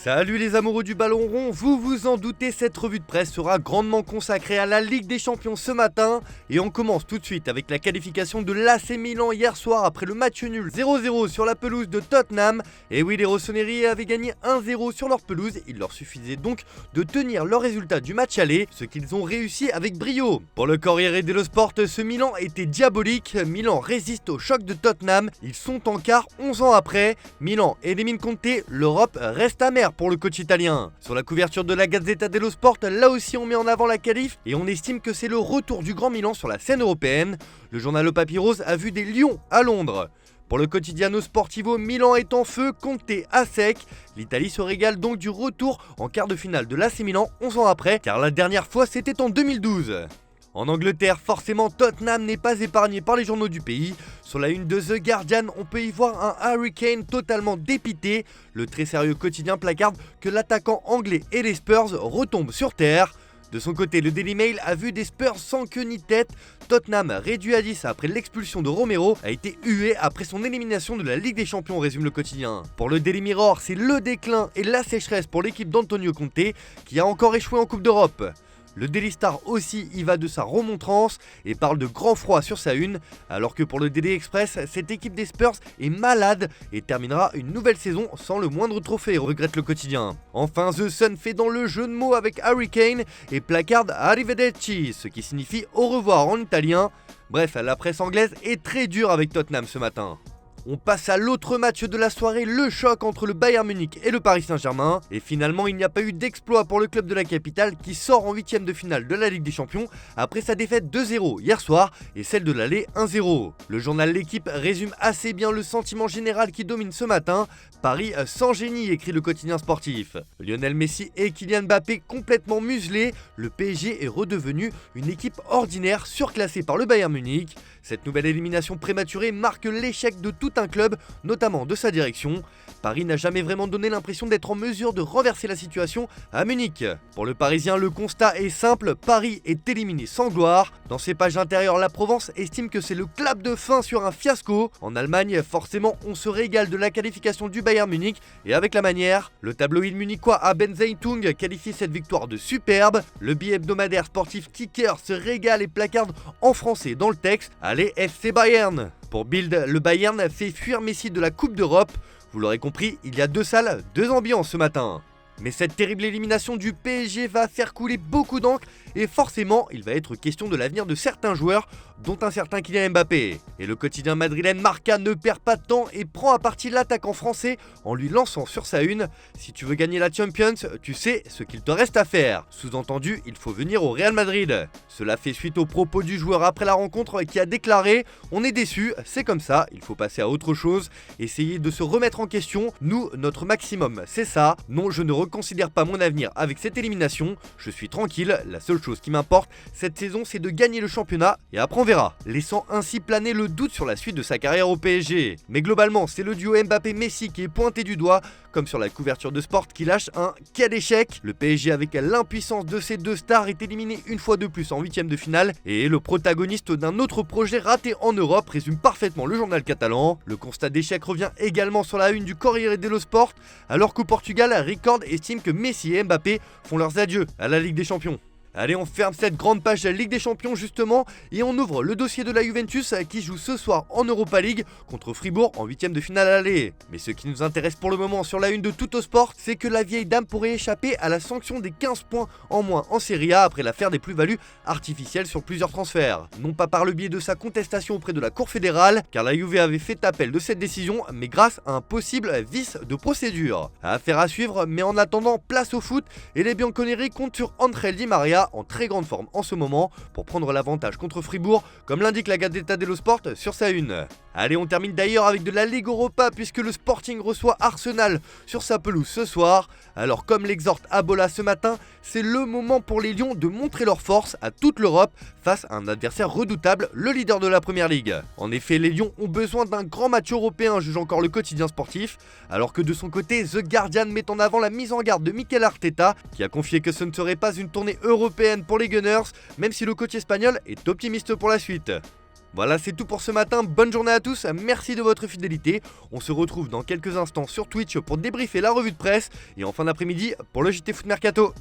Salut les amoureux du ballon rond, vous vous en doutez, cette revue de presse sera grandement consacrée à la Ligue des Champions ce matin. Et on commence tout de suite avec la qualification de l'AC Milan hier soir après le match nul 0-0 sur la pelouse de Tottenham. Et oui, les rossoneri avaient gagné 1-0 sur leur pelouse, il leur suffisait donc de tenir le résultat du match aller, ce qu'ils ont réussi avec brio. Pour le Corriere dello Sport, ce Milan était diabolique, Milan résiste au choc de Tottenham, ils sont en quart 11 ans après, Milan élimine Conte, l'Europe reste amère pour le coach italien. Sur la couverture de la Gazzetta dello Sport, là aussi on met en avant la qualif et on estime que c'est le retour du Grand Milan sur la scène européenne. Le journal Le Papyrus a vu des lions à Londres. Pour le Quotidiano Sportivo, Milan est en feu, Conte à sec. L'Italie se régale donc du retour en quart de finale de l'AC Milan 11 ans après, car la dernière fois c'était en 2012. En Angleterre, forcément, Tottenham n'est pas épargné par les journaux du pays. Sur la une de The Guardian, on peut y voir un Harry Kane totalement dépité. Le très sérieux quotidien placarde que l'attaquant anglais et les Spurs retombent sur terre. De son côté, le Daily Mail a vu des Spurs sans queue ni tête. Tottenham, réduit à 10 après l'expulsion de Romero, a été hué après son élimination de la Ligue des Champions, résume le quotidien. Pour le Daily Mirror, c'est le déclin et la sécheresse pour l'équipe d'Antonio Conte, qui a encore échoué en Coupe d'Europe. Le Daily Star aussi y va de sa remontrance et parle de grand froid sur sa une, alors que pour le Daily Express, cette équipe des Spurs est malade et terminera une nouvelle saison sans le moindre trophée, regrette le quotidien. Enfin, The Sun fait dans le jeu de mots avec Harry Kane et placarde Arrivederci, ce qui signifie au revoir en italien. Bref, la presse anglaise est très dure avec Tottenham ce matin. On passe à l'autre match de la soirée, le choc entre le Bayern Munich et le Paris Saint-Germain. Et finalement, il n'y a pas eu d'exploit pour le club de la capitale qui sort en 8ème de finale de la Ligue des Champions après sa défaite 2-0 hier soir et celle de l'aller 1-0. Le journal L'Équipe résume assez bien le sentiment général qui domine ce matin. Paris sans génie, écrit le quotidien sportif. Lionel Messi et Kylian Mbappé complètement muselés, le PSG est redevenu une équipe ordinaire surclassée par le Bayern Munich. Cette nouvelle élimination prématurée marque l'échec de tout un club, notamment de sa direction. Paris n'a jamais vraiment donné l'impression d'être en mesure de renverser la situation à Munich. Pour le Parisien, le constat est simple, Paris est éliminé sans gloire. Dans ses pages intérieures, la Provence estime que c'est le clap de fin sur un fiasco. En Allemagne, forcément, on se régale de la qualification du Bayern Munich et avec la manière. Le tabloïd munichois a Ben Zeitung qualifié cette victoire de superbe. Le billet hebdomadaire sportif Kicker se régale et placarde en français dans le texte. Allez FC Bayern. Pour Bild, le Bayern fait fuir Messi de la Coupe d'Europe. Vous l'aurez compris, il y a deux salles, deux ambiances ce matin. Mais cette terrible élimination du PSG va faire couler beaucoup d'encre et forcément, il va être question de l'avenir de certains joueurs, dont un certain Kylian Mbappé. Et le quotidien madrilène Marca ne perd pas de temps et prend à partie l'attaquant français en lui lançant sur sa une « Si tu veux gagner la Champions, tu sais ce qu'il te reste à faire ». Sous-entendu, il faut venir au Real Madrid. Cela fait suite aux propos du joueur après la rencontre qui a déclaré « On est déçus, c'est comme ça, il faut passer à autre chose, essayer de se remettre en question. Nous, notre maximum, c'est ça. Non, je ne reconsidère pas mon avenir avec cette élimination. Je suis tranquille, la seule chose qui m'importe cette saison, c'est de gagner le championnat et après on verra. » Laissant ainsi planer le doute sur la suite de sa carrière au PSG. Mais globalement, c'est le duo Mbappé-Messi qui est pointé du doigt, comme sur la couverture de Sport qui lâche un quel échec. Le PSG avec l'impuissance de ses deux stars est éliminé une fois de plus en 8ème de finale et est le protagoniste d'un autre projet raté en Europe, résume parfaitement le journal catalan. Le constat d'échec revient également sur la une du Corriere dello Sport, alors qu'au Portugal, Record estime que Messi et Mbappé font leurs adieux à la Ligue des Champions. Allez, on ferme cette grande page Ligue des Champions justement et on ouvre le dossier de la Juventus qui joue ce soir en Europa League contre Fribourg en 8ème de finale aller. Mais ce qui nous intéresse pour le moment sur la une de Tuttosport, c'est que la vieille dame pourrait échapper à la sanction des 15 points en moins en Serie A après l'affaire des plus-values artificielles sur plusieurs transferts. Non pas par le biais de sa contestation auprès de la Cour fédérale, car la Juve avait fait appel de cette décision, mais grâce à un possible vice de procédure. Affaire à suivre, mais en attendant, place au foot et les Bianconeri comptent sur Angel Di Maria en très grande forme en ce moment pour prendre l'avantage contre Fribourg, comme l'indique la Gazzetta dello Sport sur sa une. Allez, on termine d'ailleurs avec de la Ligue Europa puisque le Sporting reçoit Arsenal sur sa pelouse ce soir. Alors comme l'exhorte Abola ce matin, c'est le moment pour les Lions de montrer leur force à toute l'Europe face à un adversaire redoutable, le leader de la Première Ligue. En effet, les Lions ont besoin d'un grand match européen, juge encore le quotidien sportif, alors que de son côté, The Guardian met en avant la mise en garde de Mikel Arteta, qui a confié que ce ne serait pas une tournée européenne pour les Gunners, même si le coach espagnol est optimiste pour la suite. Voilà, c'est tout pour ce matin, bonne journée à tous, merci de votre fidélité. On se retrouve dans quelques instants sur Twitch pour débriefer la revue de presse et en fin d'après-midi pour le JT Foot Mercato.